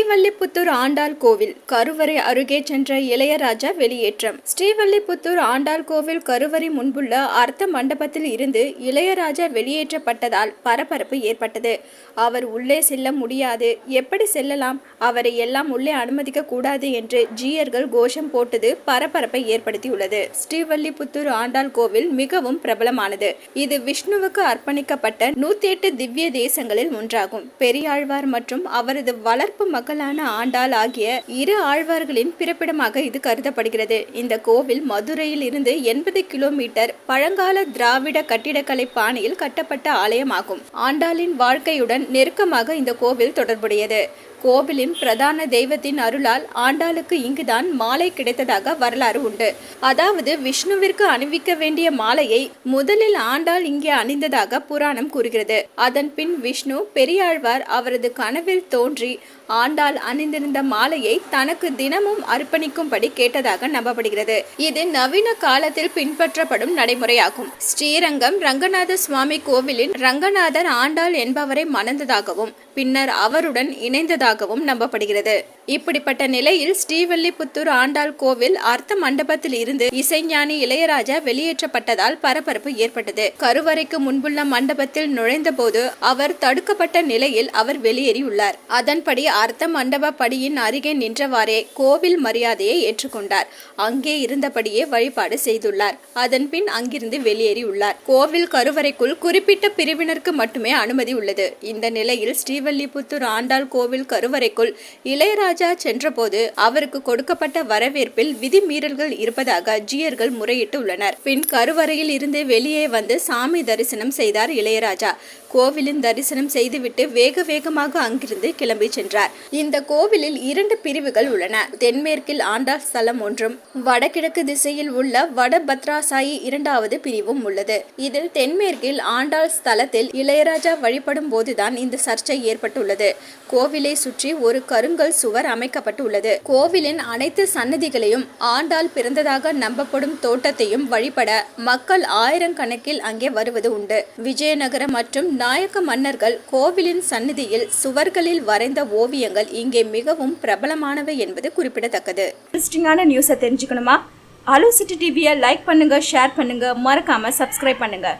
ஸ்ரீவல்லிபுத்தூர் ஆண்டாள் கோவில் கருவறை அருகே சென்ற இளையராஜா வெளியேற்றம். ஸ்ரீவல்லிபுத்தூர் ஆண்டாள் கோவில் கருவறை முன்புள்ள அர்த்த மண்டபத்தில் இருந்து இளையராஜா வெளியேற்றப்பட்டதால் பரபரப்பு ஏற்பட்டது. அவர் உள்ளே செல்ல முடியாது, எப்படி செல்லலாம், அவரை எல்லாம் உள்ளே அனுமதிக்க கூடாது என்று ஜீயர்கள் கோஷம் போட்டது பரபரப்பை ஏற்படுத்தியுள்ளது. ஸ்ரீவல்லிபுத்தூர் ஆண்டாள் கோவில் மிகவும் பிரபலமானது. இது விஷ்ணுவுக்கு அர்ப்பணிக்கப்பட்ட 108 திவ்ய தேசங்களில் ஒன்றாகும். பெரியாழ்வார் மற்றும் அவரது வளர்ப்பு மகளான ஆண்டாள் ஆகிய இரு ஆழ்வார்களின் பிறப்பிடமாக இது கருதப்படுகிறது. இந்த கோவில் மதுரையில் இருந்து 80 கிலோமீட்டர் பழங்கால திராவிட கட்டிடக்கலை பாணியில் கட்டப்பட்ட ஆலயமாகும். ஆண்டாளின் வாழ்க்கையுடன் நெருக்கமாக இந்த கோவில் தொடர்புடையது. கோவிலின் பிரதான தெய்வத்தின் அருளால் ஆண்டாளுக்கு இங்குதான் மாலை கிடைத்ததாக வரலாறு உண்டு. அதாவது விஷ்ணுவிற்கு அணிவிக்க வேண்டிய மாலையை முதலில் ஆண்டாள் இங்கே அணிந்ததாக புராணம் கூறுகிறது. அதன் பின் விஷ்ணு பெரியாழ்வார் அவரது கனவில் தோன்றி ஆண்டாள் அணிந்திருந்த மாலையை தனக்கு தினமும் அர்ப்பணிக்கும்படி கேட்டதாக நம்பப்படுகிறது. இது நவீன காலத்தில் பின்பற்றப்படும் நடைமுறையாகும். ஸ்ரீரங்கம் ரங்கநாத சுவாமி கோவிலின் ரங்கநாதர் ஆண்டாள் என்பவரை மணந்ததாகவும் பின்னர் அவருடன் இணைந்ததாகவும் நம்பப்படுகிறது. இப்படிப்பட்ட நிலையில் ஸ்ரீவல்லிபுத்தூர் ஆண்டாள் கோவில் அர்த்த மண்டபத்தில் இருந்து இசைஞானி இளையராஜா வெளியேற்றப்பட்டதால் பரபரப்பு ஏற்பட்டது. கருவறைக்கு முன்புள்ள மண்டபத்தில் நுழைந்த போது அவர் தடுக்கப்பட்ட நிலையில் அவர் வெளியேறியுள்ளார். அதன்படி அர்த்த மண்டப படியின் அருகே நின்றவாறே கோவில் மரியாதையை ஏற்றுக்கொண்டார். அங்கே இருந்தபடியே வழிபாடு செய்துள்ளார். அதன் பின் அங்கிருந்து வெளியேறியுள்ளார். கோவில் கருவறைக்குள் குறிப்பிட்ட பிரிவினருக்கு மட்டுமே அனுமதி உள்ளது. இந்த நிலையில் ஸ்ரீவல்லிபுத்தூர் ஆண்டாள் கோவில் கருவறைக்குள் இளையராஜா சென்றபோது அவருக்கு கொடுக்கப்பட்ட வரவேற்பில் விதிமீறல்கள் இருப்பதாக ஜீயர்கள் முறையிட்டு உள்ளனர். பின் கருவறையில் இருந்து வெளியே வந்து சாமி தரிசனம் செய்தார் இளையராஜா. கோவிலின் தரிசனம் செய்துவிட்டு வேக வேகமாக அங்கிருந்து கிளம்பி சென்றார். இந்த கோவிலில் 2 பிரிவுகள் உள்ளன. தென்மேற்கில் ஆண்டாள் ஸ்தலம் ஒன்றும் வடகிழக்கு திசையில் உள்ள வடபத்ராசாயி 2வது பிரிவும் உள்ளது. இதில் தென்மேற்கில் ஆண்டாள் ஸ்தலத்தில் இளையராஜா வழிபடும் போதுதான் இந்த சர்ச்சை ஏற்பட்டுள்ளது. கோவிலை சுற்றி ஒரு கருங்கல் சுவர் அமைக்கப்பட்டுள்ளது. கோவிலின் அனைத்து சன்னதிகளையும் ஆண்டாள் பிறந்ததாக நம்பப்படும் தோட்டத்தையும் வழிபட மக்கள் ஆயிரக்கணக்கில் அங்கே வருவது உண்டு. விஜயநகர மற்றும் நாயக்க மன்னர்கள் கோவிலின் சன்னதியில் சுவர்களில் வரைந்த ஓவியங்கள் இங்கே மிகவும் பிரபலமானவை என்பது குறிப்பிடத்தக்கது. இன்ட்ரெஸ்டிங்கான நியூஸை தெரிஞ்சுக்கணுமா? அலோ சிட்டி டிவியை லைக் பண்ணுங்க, ஷேர் பண்ணுங்க, மறக்காம சப்ஸ்கிரைப் பண்ணுங்க.